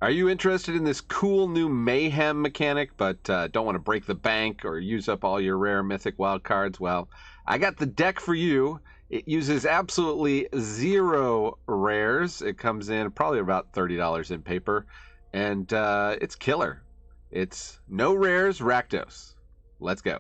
Are you interested in this cool new Mayhem mechanic, but don't want to break the bank or use up all your rare mythic wild cards? Well, I got the deck for you. It uses absolutely 0 rares. It comes in probably about $30 in paper, and it's killer. It's no rares, Rakdos. Let's go.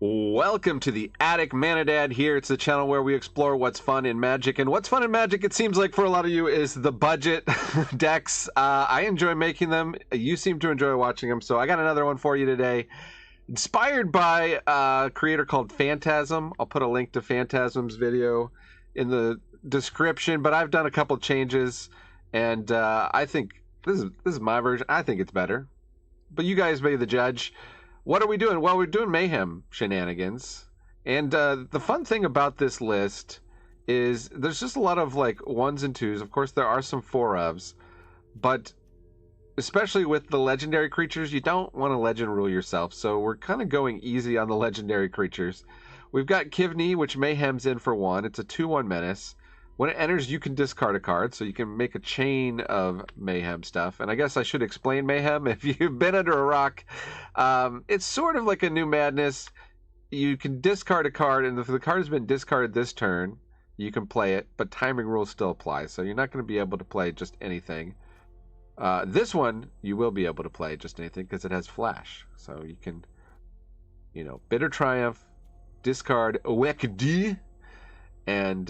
Welcome to the Attic Manadad here. It's the channel where we explore what's fun in Magic. And what's fun in Magic, it seems like for a lot of you, is the budget decks. I enjoy making them. You seem to enjoy watching them. So I got another one for you today. Inspired by a creator called Phantasm. I'll put a link to Phantasm's video in the description. But I've done a couple changes. And I think this is my version. I think it's better. But you guys be the judge. What are we doing? Well, we're doing Mayhem shenanigans. And the fun thing about this list is there's just a lot of like 1s and 2s. Of course, there are some 4-ofs. But especially with the legendary creatures, you don't want to legend rule yourself. So we're kind of going easy on the legendary creatures. We've got Kivney, which Mayhem's in for 1. It's a 2/1 menace. When it enters, you can discard a card, so you can make a chain of Mayhem stuff. And I guess I should explain Mayhem. If you've been under a rock, it's sort of like a new madness. You can discard a card, and if the card has been discarded this turn, you can play it, but timing rules still apply. So you're not going to be able to play just anything. This one, you will be able to play just anything because it has flash. So you can, Bitter Triumph, discard Wekdi, and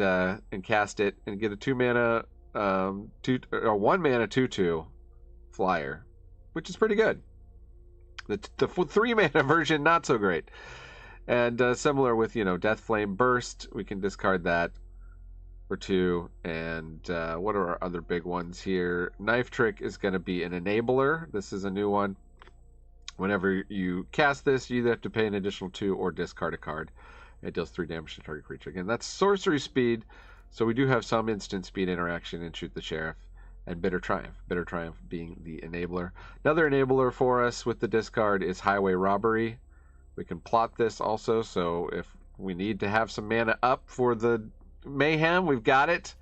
cast it and get a 2-mana 1-mana 2/2 flyer, which is pretty good. The 3-mana version, not so great. And similar with Deathflame Burst, we can discard that for 2. And what are our other big ones here? Knife Trick is going to be an enabler. This is a new one. Whenever you cast this, you either have to pay an additional 2 or discard a card. It deals 3 damage to target creature. Again, that's sorcery speed, so we do have some instant speed interaction in Shoot the Sheriff. And Bitter Triumph. Bitter Triumph being the enabler. Another enabler for us with the discard is Highway Robbery. We can plot this also, so if we need to have some mana up for the Mayhem, we've got it.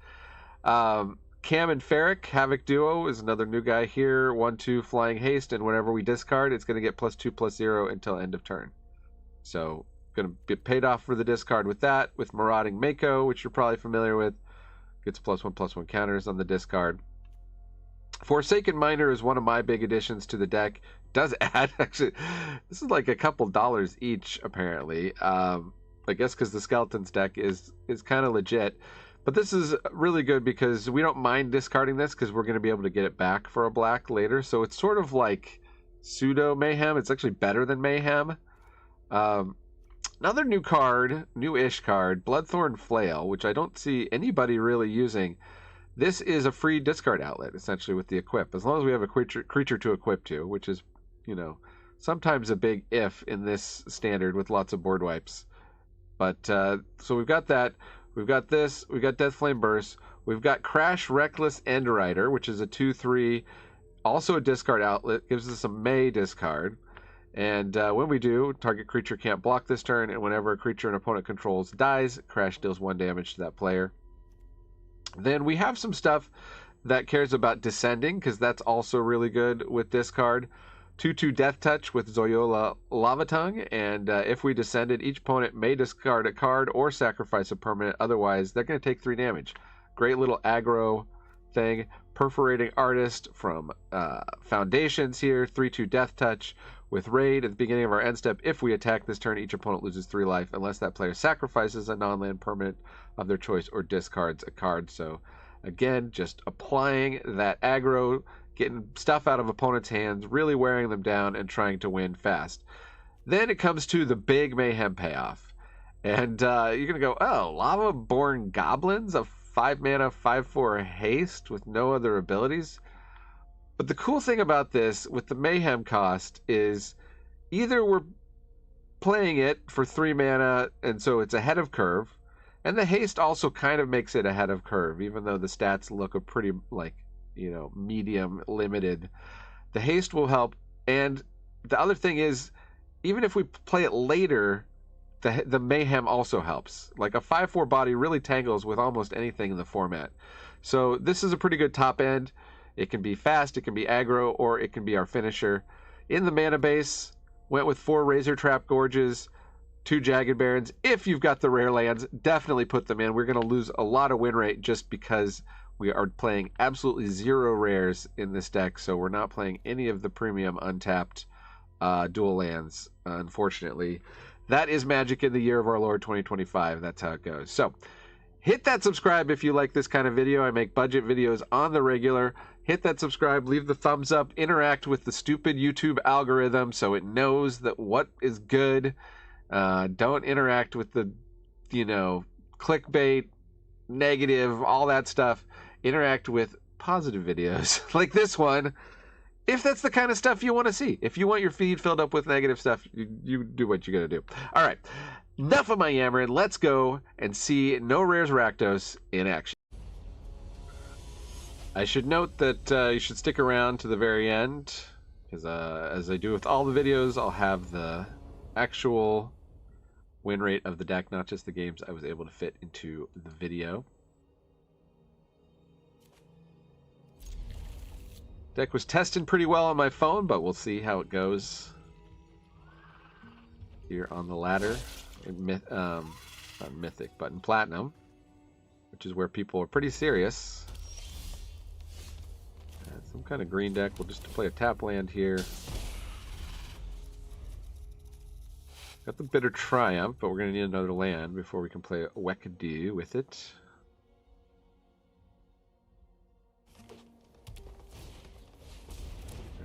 Cam and Ferric, Havoc Duo, is another new guy here. 1/2 Flying Haste, and whenever we discard, it's going to get +2/+0 until end of turn. So going to get paid off for the discard with that, with Marauding Mako, which you're probably familiar with. Gets +1/+1 counters on the discard. Forsaken Miner is one of my big additions to the deck. Does add, actually, this is like a couple dollars each, apparently. I guess because the Skeletons deck is kind of legit. But this is really good because we don't mind discarding this because we're going to be able to get it back for a black later. So it's sort of like pseudo Mayhem. It's actually better than Mayhem. Another new card, new-ish card, Bloodthorn Flail, which I don't see anybody really using. This is a free discard outlet, essentially, with the equip. As long as we have a creature to equip to, which is, sometimes a big if in this standard with lots of board wipes. But, so we've got that. We've got this. We've got Deathflame Burst. We've got Crash Reckless Endrider, which is a 2/3, also a discard outlet. Gives us a May discard. And when we do, target creature can't block this turn, and whenever a creature an opponent controls dies, Crash deals 1 damage to that player. Then we have some stuff that cares about descending, because that's also really good with this card. 2/2 Death Touch with Zoyola Lavatongue, and if we descended, each opponent may discard a card or sacrifice a permanent, otherwise they're going to take 3 damage. Great little aggro thing. Perforating Artist from Foundations here, 3/2 Death Touch. With Raid, at the beginning of our end step, if we attack this turn, each opponent loses 3 life unless that player sacrifices a non-land permanent of their choice or discards a card. So, again, just applying that aggro, getting stuff out of opponents' hands, really wearing them down, and trying to win fast. Then it comes to the big Mayhem payoff. And you're going to go, oh, Lava-Born Goblins, a 5-mana, 5/4 haste with no other abilities? But the cool thing about this, with the Mayhem cost, is either we're playing it for 3 mana, and so it's ahead of curve, and the haste also kind of makes it ahead of curve, even though the stats look a pretty, medium limited. The haste will help, and the other thing is, even if we play it later, the Mayhem also helps. Like a 5/4 body really tangles with almost anything in the format. So this is a pretty good top end. It can be fast, it can be aggro, or it can be our finisher. In the mana base, went with 4 Razor Trap Gorges, 2 Jagged Barons. If you've got the rare lands, definitely put them in. We're going to lose a lot of win rate just because we are playing absolutely 0 rares in this deck, so we're not playing any of the premium untapped dual lands, unfortunately. That is Magic in the Year of Our Lord 2025. That's how it goes. So hit that subscribe if you like this kind of video. I make budget videos on the regular. Hit that subscribe, leave the thumbs up, interact with the stupid YouTube algorithm so it knows that what is good. Don't interact with the, clickbait, negative, all that stuff. Interact with positive videos like this one, if that's the kind of stuff you want to see. If you want your feed filled up with negative stuff, you do what you got to do. All right, enough of my yammering. Let's go and see No Rares Rakdos in action. I should note that you should stick around to the very end, because as I do with all the videos, I'll have the actual win rate of the deck, not just the games I was able to fit into the video. Deck was testing pretty well on my phone, but we'll see how it goes here on the ladder in not Mythic, but in Platinum, which is where people are pretty serious. Some kind of green deck. We'll just play a tap land here. Got the Bitter Triumph, but we're going to need another land before we can play a Wakadu with it.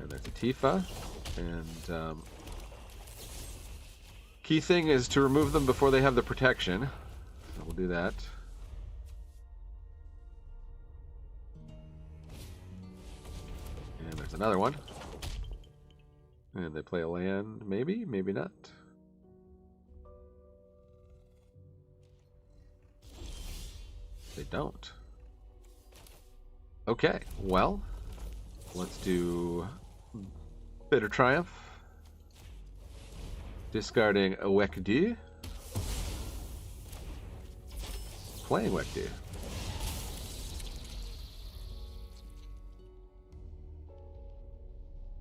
And there's a Tifa. And key thing is to remove them before they have the protection. So we'll do that. And there's another one. And they play a land, maybe, maybe not. They don't. Okay, well, let's do Bitter Triumph. Discarding a Wakadu. Playing Wakadu.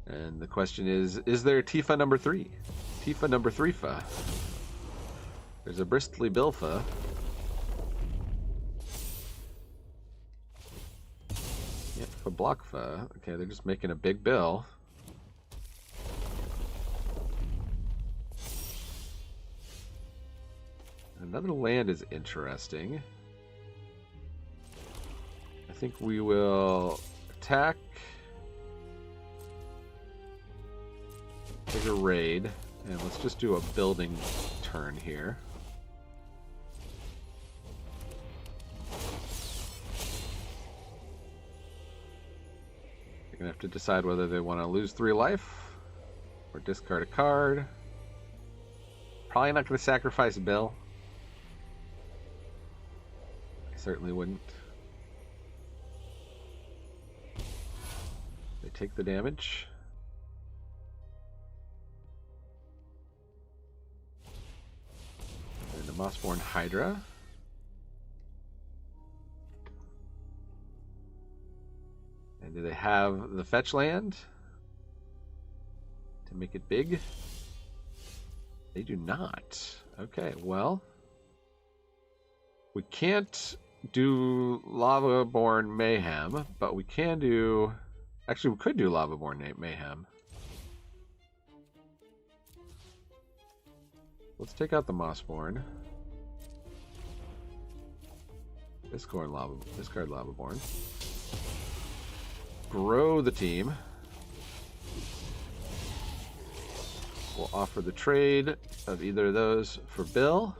And the question is there Tifa number 3? Tifa number 3-fa. There's a Bristly Bilfa. Yeah, for Blockfa. Okay, they're just making a big bill. Another land is interesting. I think we will attack. Take a raid, and let's just do a building turn here. They're gonna have to decide whether they want to lose 3 life or discard a card. Probably not gonna sacrifice Bill. I certainly wouldn't. They take the damage. And the Mossborn Hydra. And do they have the fetch land to make it big? They do not. Okay, well, we can't do Lavaborn Mayhem, but we can do... Actually, we could do Lavaborn Mayhem. Let's take out the Mossborn. Discard Lavaborn. Grow the team. We'll offer the trade of either of those for Bill.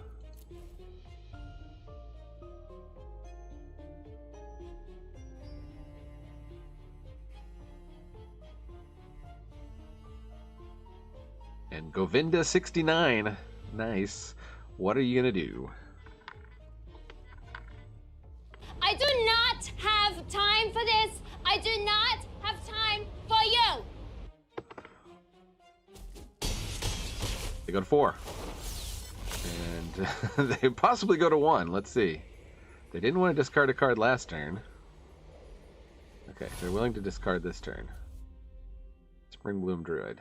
And Govinda 69. Nice. What are you gonna do? I do not have time for this. I do not have time for you. They go to 4. And they possibly go to 1. Let's see. They didn't want to discard a card last turn. Okay, they're willing to discard this turn. Spring Bloom Druid.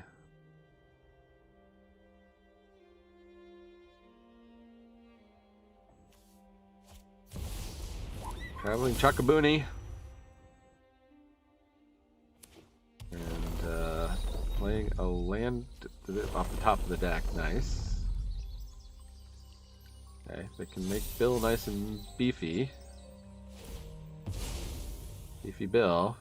Traveling Chakaboony. And playing a land off the top of the deck. Nice. Okay, they can make Bill nice and beefy. Beefy Bill.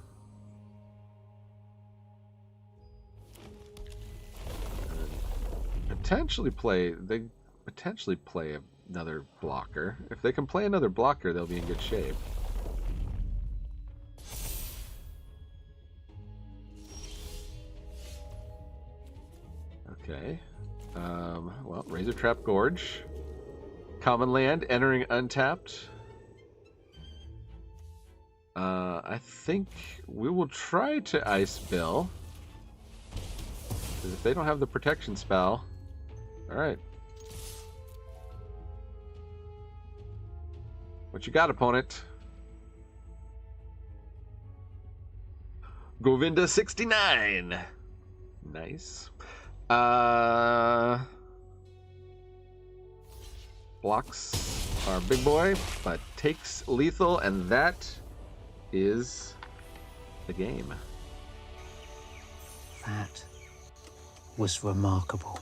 Potentially play. They potentially play another blocker. If they can play another blocker, they'll be in good shape. Okay. Well, Razor Trap Gorge. Common land entering untapped. I think we will try to Ice Bill. Because if they don't have the protection spell. Alright. What you got, opponent? Govinda 69. Nice. Blocks our big boy, but takes lethal, and that is the game. That was remarkable.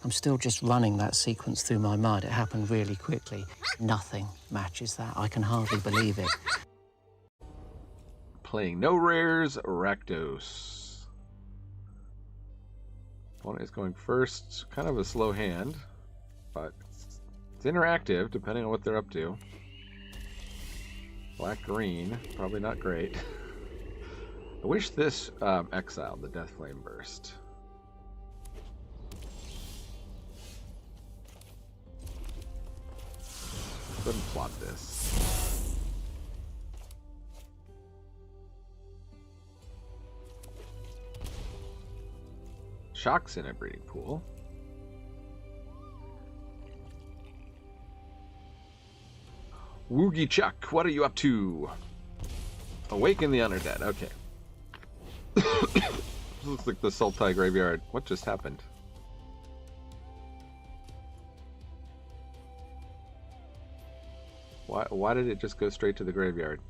I'm still just running that sequence through my mind. It happened really quickly. Nothing matches that. I can hardly believe it. Playing no rares, Rakdos. Opponent is going first. Kind of a slow hand, but it's interactive depending on what they're up to. Black-green, probably not great. I wish this exiled the Deathflame Burst. Go ahead and plot this. Shock's in a breeding pool. Woogie Chuck, what are you up to? Awaken the Undead. Okay. This looks like the Sultai graveyard. What just happened? Why did it just go straight to the graveyard?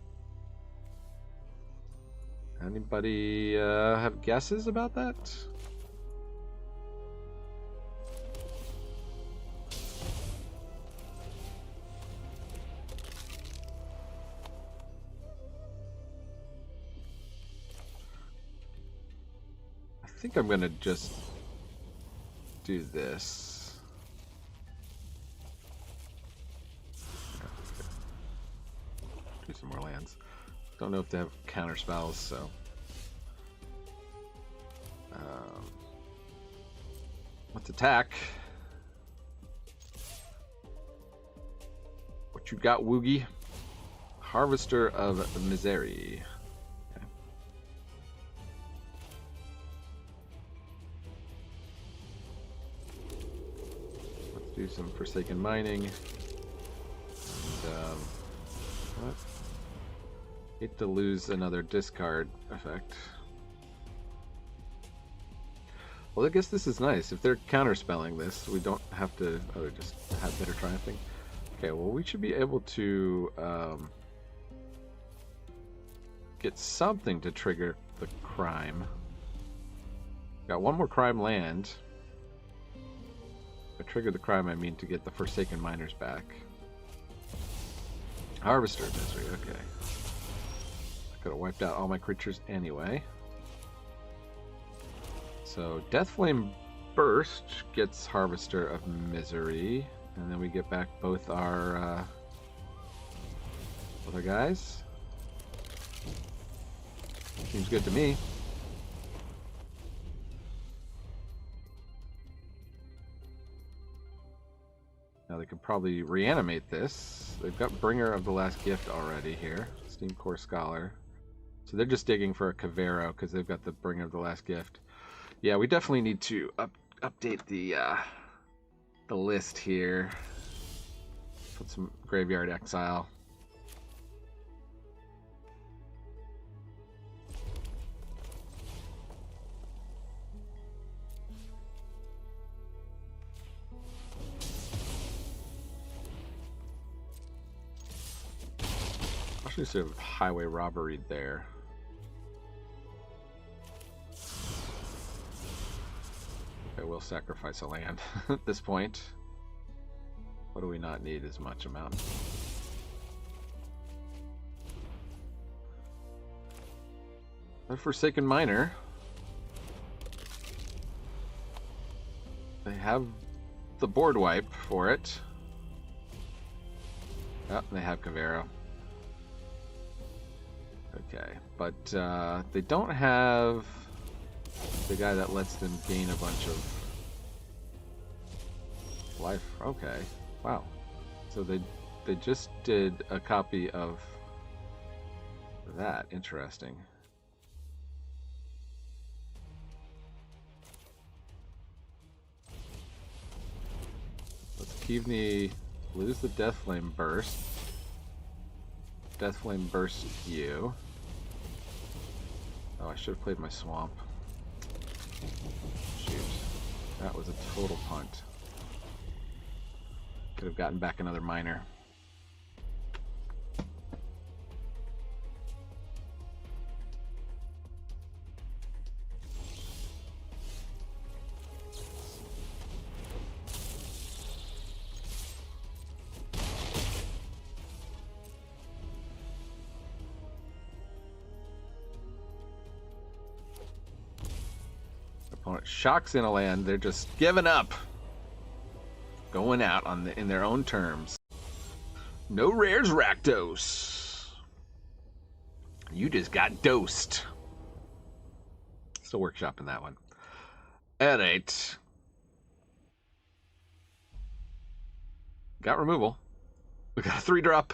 Anybody have guesses about that? I think I'm gonna just do this. Do some more lands. Don't know if they have counter spells, so let's attack. What you got, Woogie? Harvester of Misery. Okay. Let's do some Forsaken Mining. And, what? Hate to lose another discard effect. Well, I guess this is nice. If they're counterspelling this, we don't have to just have better triumphing. Okay, well, we should be able to get something to trigger the crime. Got one more crime land. By trigger the crime, I mean to get the Forsaken Miners back. Harvester of Misery, okay. Could have wiped out all my creatures anyway. So Deathflame Burst gets Harvester of Misery, and then we get back both our other guys. Seems good to me. Now they could probably reanimate this. They've got Bringer of the Last Gift already here. Steam Core Scholar. So they're just digging for a Cavero because they've got the Bringer of the Last Gift. Yeah, we definitely need to update the the list here. Put some graveyard exile. Actually, sort of highway robbery there. I will sacrifice a land at this point. What do we not need as much amount? A Forsaken Miner. They have the board wipe for it. Oh, they have Cavero. Okay, but they don't have the guy that lets them gain a bunch of life. Okay, wow. So they just did a copy of that. Interesting. Let's Keavney lose the Deathflame Burst. Deathflame Burst you. Oh, I should have played my Swamp. Shoot. That was a total punt. Could have gotten back another miner. Opponent shocks in a land. They're just giving up. Going out on in their own terms. No rares, Rakdos. You just got dosed. Still workshopping that one. At 8. Got removal. We got a 3-drop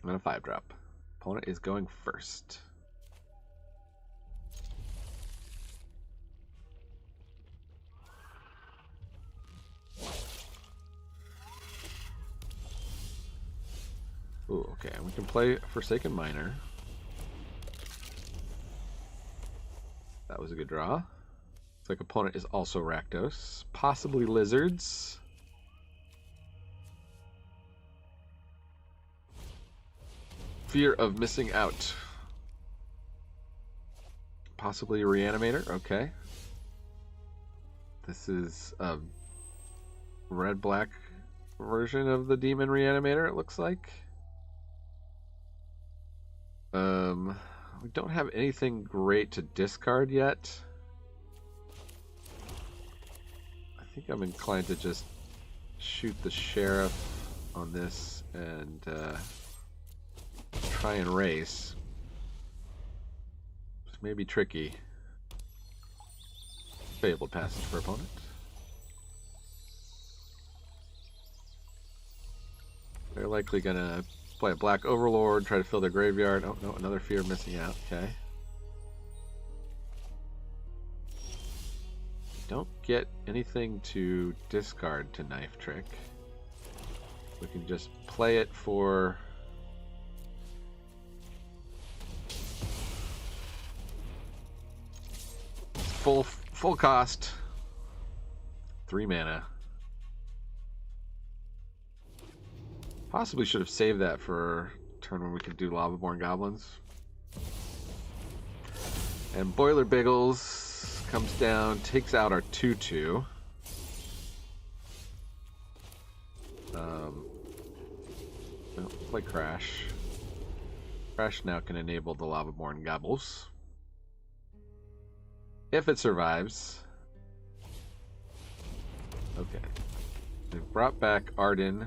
and a 5-drop. Opponent is going first. Ooh, okay, we can play Forsaken Miner. That was a good draw. Looks like opponent is also Rakdos. Possibly Lizards. Fear of missing out. Possibly a Reanimator, okay. This is a red-black version of the Demon Reanimator, it looks like. We don't have anything great to discard yet. I think I'm inclined to just shoot the Sheriff on this and try and race. This may be tricky. Fabled Passage for opponent. They're likely gonna play a Black Overlord, try to fill their graveyard. Oh no, another Fear of missing out. Okay. Don't get anything to discard to Knife Trick. We can just play it for full cost. 3 mana. Possibly should have saved that for a turn when we could do Lavaborn Goblins. And Boiler Biggles comes down, takes out our 2/2. No, play Crash. Crash now can enable the Lavaborn Goblins. If it survives. Okay. They've brought back Arden,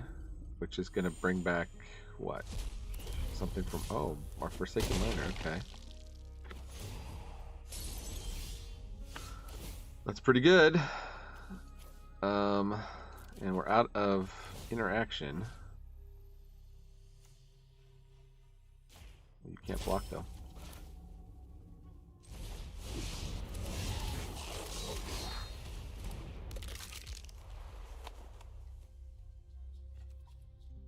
which is going to bring back, what? Something from, oh, our Forsaken Miner, okay. That's pretty good. And we're out of interaction. You can't block, though.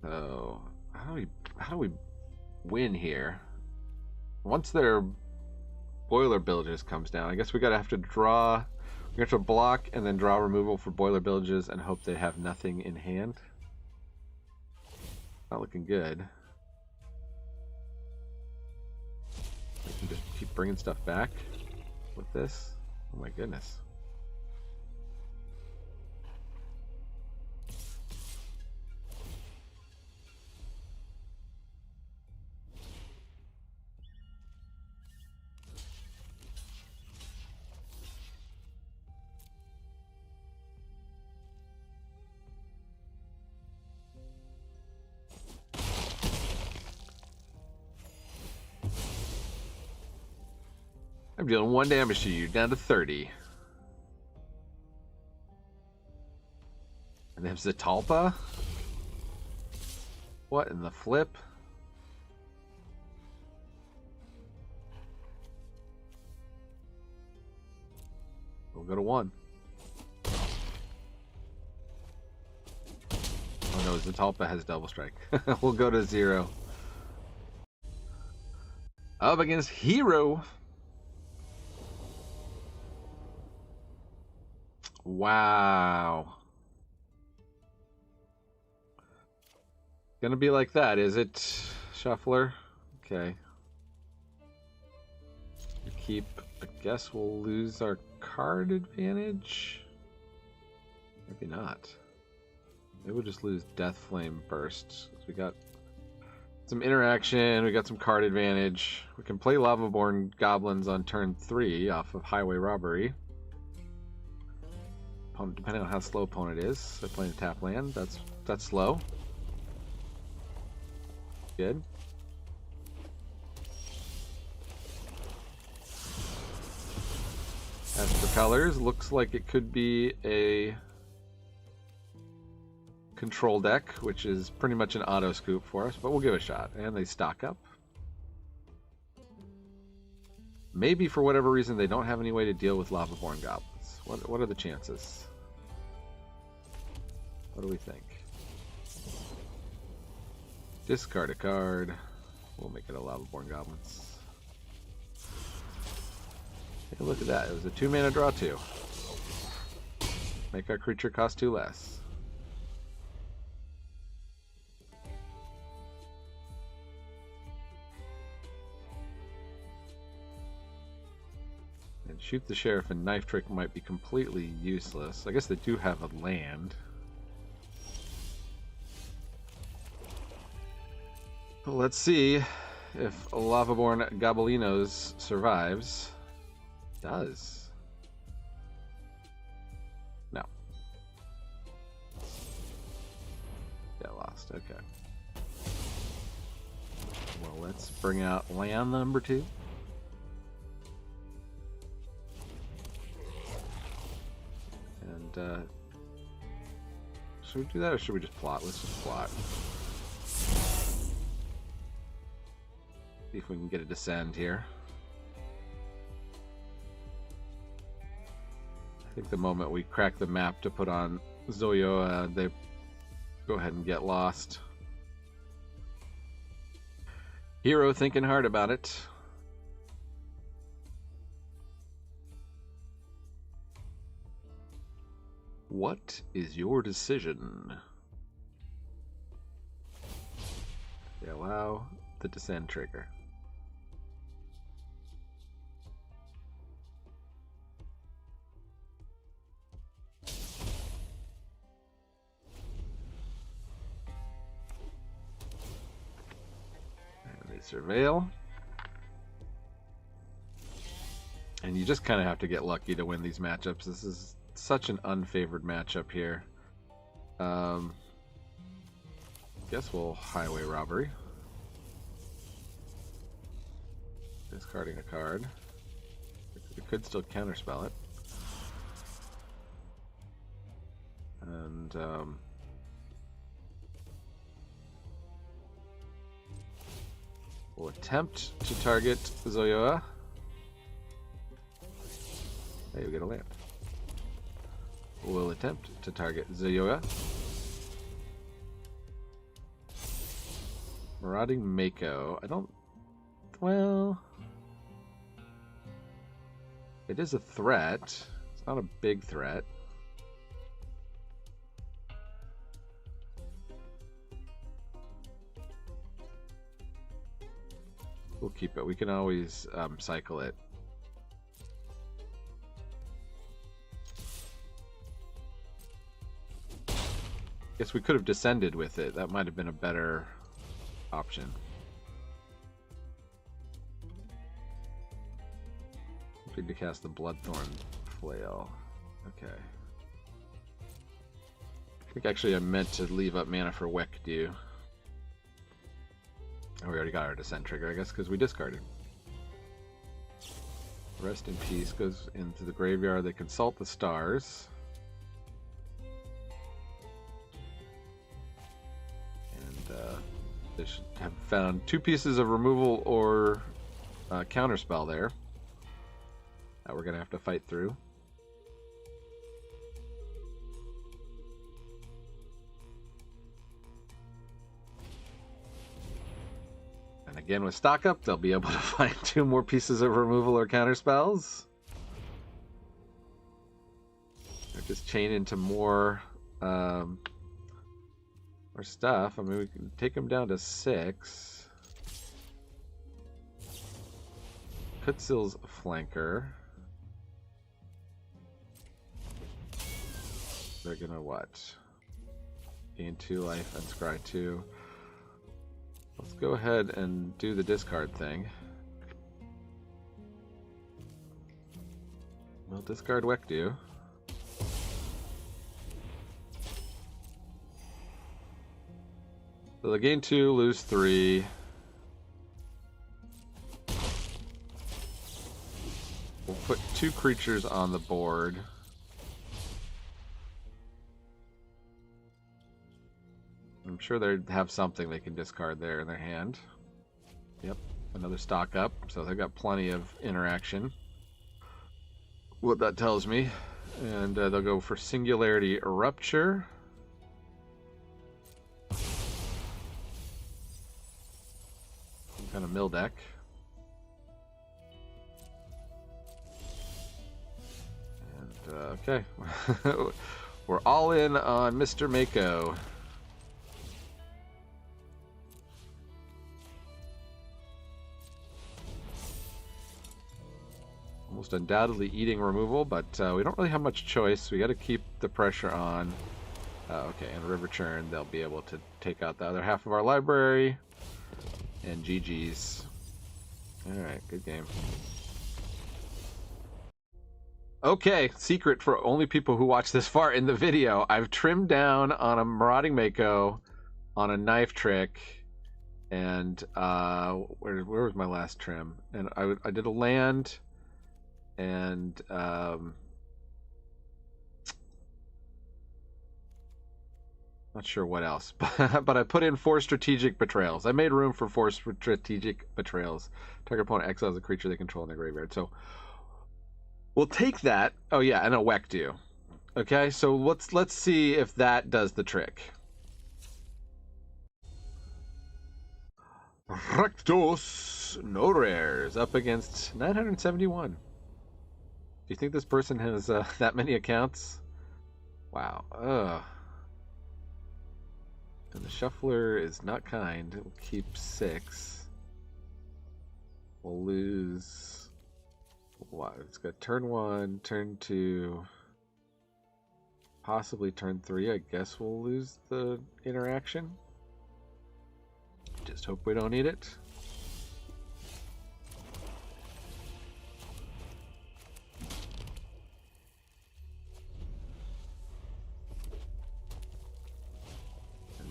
So how do we win here? Once their boiler villages comes down, I guess we gotta have to draw. We have to block and then draw removal for boiler villages and hope they have nothing in hand. Not looking good. I can just keep bringing stuff back with this. Oh my goodness. I'm dealing 1 damage to you, down to 30. And they have Zatalpa? What in the flip? We'll go to 1. Oh no, Zatalpa has double strike. We'll go to 0. Up against Hero. Wow. Gonna be like that, is it, Shuffler? Okay. We keep, I guess we'll lose our card advantage? Maybe not. Maybe we'll just lose Death Flame Burst. We got some interaction, we got some card advantage. We can play Lavaborn Goblins on turn 3 off of Highway Robbery. Depending on how slow opponent is. They're playing a tap land. That's slow. Good. As for colors, looks like it could be a control deck, which is pretty much an auto scoop for us, but we'll give it a shot. And they stock up. Maybe for whatever reason they don't have any way to deal with Lavaborn Goblins. What are the chances? What do we think? Discard a card. We'll make it a Lavaborn Goblins. Take a look at that. It was a 2-mana draw 2. Make our creature cost 2 less. And Shoot the Sheriff and Knife Trick might be completely useless. I guess they do have a land. Let's see if Lavaborn Gobelinos survives. Does. No. Yeah, lost. Okay. Well, let's bring out land number 2. And, should we do that or should we just plot? Let's just plot. See if we can get a descend here. I think the moment we crack the map to put on Zoyoa, they go ahead and get lost. Hero thinking hard about it. What is your decision? They allow the descend trigger. Surveil. And you just kind of have to get lucky to win these matchups. This is such an unfavored matchup here. Guess we'll Highway Robbery. Discarding a card. We could still counterspell it. And we'll attempt to target Zoyoa. Hey, we get a land. We'll attempt to target Zoyoa. Marauding Mako. I don't... Well... It is a threat. It's not a big threat. We'll keep it. We can always cycle it. Guess we could have descended with it. That might have been a better option. Need to cast the Bloodthorn Flail. Okay. I think actually I meant to leave up mana for Wekdu. Oh, we already got our Descent trigger, I guess, because we discarded. Rest in Peace goes into the graveyard. They consult the stars. They should have found 2 pieces of removal or counterspell there that we're going to have to fight through. And again, with stock up, they'll be able to find 2 more pieces of removal or counterspells. Or just chain into more stuff. I mean, we can take them down to 6. Kutsil's Flanker. They're gonna what? Gain 2 life and scry 2. Let's go ahead and do the discard thing. We'll discard Wekdu. So they gain 2, lose 3. We'll put 2 creatures on the board. I'm sure they have something they can discard there in their hand. Yep, another stock up, so they've got plenty of interaction. What that tells me. And they'll go for Singularity Rupture. Kind of mill deck. And okay, we're all in on Mr. Mako. Almost undoubtedly eating removal, but we don't really have much choice. We got to keep the pressure on. Okay, and River Churn, they'll be able to take out the other half of our library. And GG's. Alright, good game. Okay, secret for only people who watch this far in the video. I've trimmed down on a Marauding Mako, on a Knife Trick, and where was my last trim? And I did a land, and not sure what else, but I put in 4 strategic betrayals. I made room for 4 strategic betrayals. Target opponent exiles a creature they control in their graveyard. So we'll take that. Oh yeah, and a Wekdu. Okay, so let's see if that does the trick. Rakdos, no rares, up against 971. Do you think this person has that many accounts? Wow. Ugh. And the Shuffler is not kind. It will keep 6. We'll lose... What? It's got turn 1, turn 2, possibly turn 3. I guess we'll lose the interaction. Just hope we don't need it.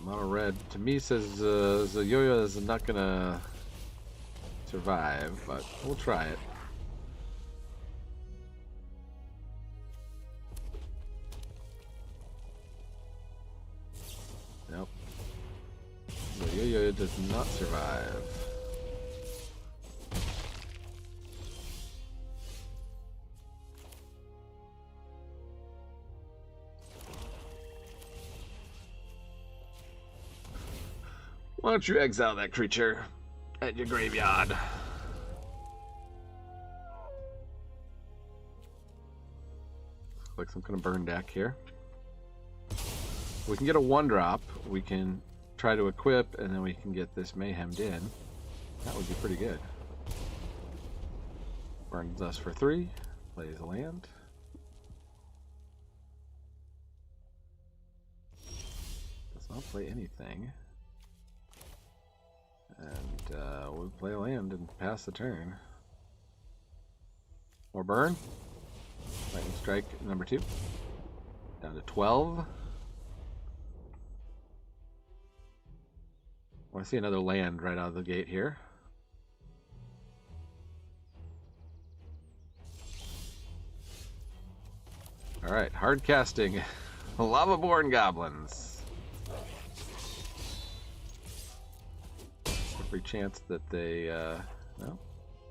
Mono red to me says Zoyoya is not gonna survive, but we'll try it. Nope. Zoyoya does not survive. Why don't you exile that creature at your graveyard? Like some kind of burn deck here. We can get a 1-drop. We can try to equip, and then we can get this Mayhemmed in. That would be pretty good. Burns us for 3. Plays a land. Does not play anything. And we'll play a land and pass the turn. More burn. Lightning strike number 2. Down to 12. I want to see another land right out of the gate here. Alright, hard casting. Lava-born goblins. Every chance that they, no?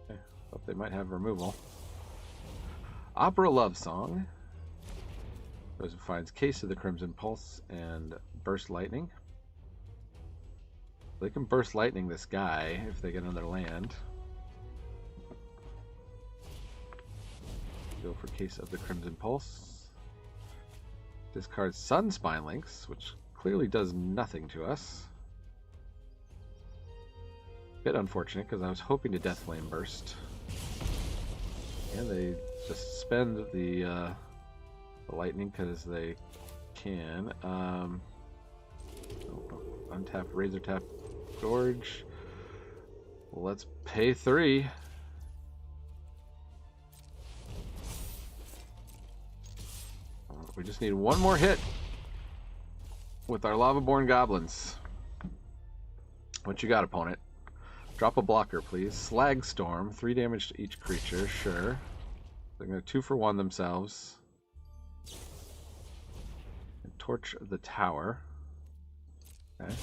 Okay. Thought they might have removal. Opera Love Song. Goes and finds Case of the Crimson Pulse and Burst Lightning. They can Burst Lightning this guy if they get another land. Go for Case of the Crimson Pulse. Discard Sunspine Links, which clearly does nothing to us. Bit unfortunate because I was hoping to Deathflame Burst. And they just spend the lightning because they can. Untap Razor Tap Gorge. Well, let's pay 3. We just need one more hit with our Lava-born goblins. What you got, opponent? Drop a blocker, please. Slag Storm, 3 damage to each creature, sure. They're going to 2-for-1 themselves. And torch the tower. Okay.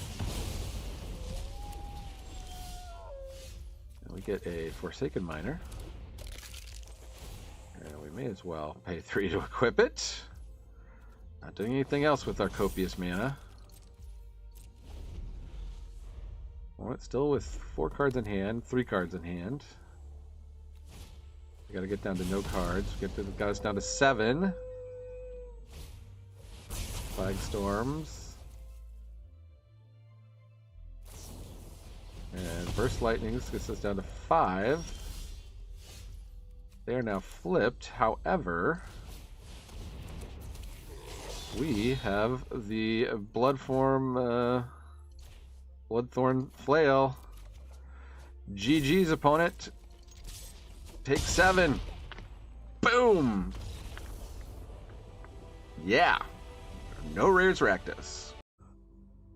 And we get a Forsaken Miner. And we may as well pay 3 to equip it. Not doing anything else with our copious mana. Well, it's still with 4 cards in hand, 3 cards in hand. We gotta get down to no cards. Got us down to 7. Flag Storms. And Burst Lightnings gets us down to 5. They are now flipped, however... we have the Bloodthorn Flail. GG's, opponent. Take 7. Boom! Yeah. No rares Rakdos.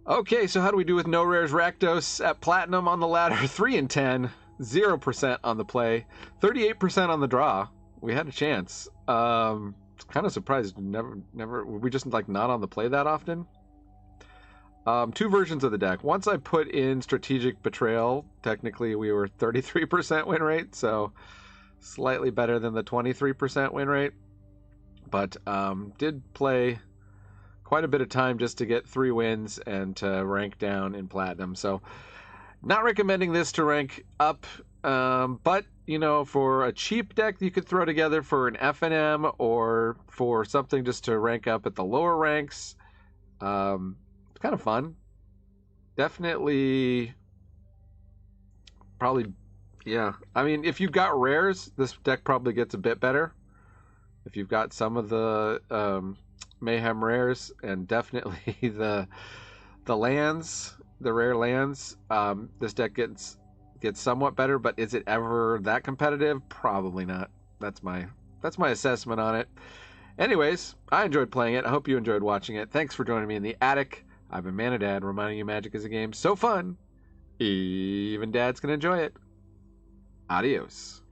Okay, so how do we do with no rares Rakdos at Platinum on the ladder? 3 and 10. 0% on the play. 38% on the draw. We had a chance. Kind of surprised. Never. We just like not on the play that often. 2 versions of the deck. Once I put in Strategic Betrayal, technically we were 33% win rate, so slightly better than the 23% win rate. But did play quite a bit of time just to get 3 wins and to rank down in Platinum. So not recommending this to rank up, but you know, for a cheap deck you could throw together for an FNM or for something just to rank up at the lower ranks, it's kind of fun. Definitely, probably, yeah. I mean, if you've got rares, this deck probably gets a bit better. If you've got some of the Mayhem rares and definitely the lands, the rare lands, this deck gets somewhat better, but is it ever that competitive? Probably not. That's my assessment on it. Anyways, I enjoyed playing it. I hope you enjoyed watching it. Thanks for joining me in the attic. I've been Manadad, reminding you Magic is a game so fun, even Dad's gonna enjoy it. Adios.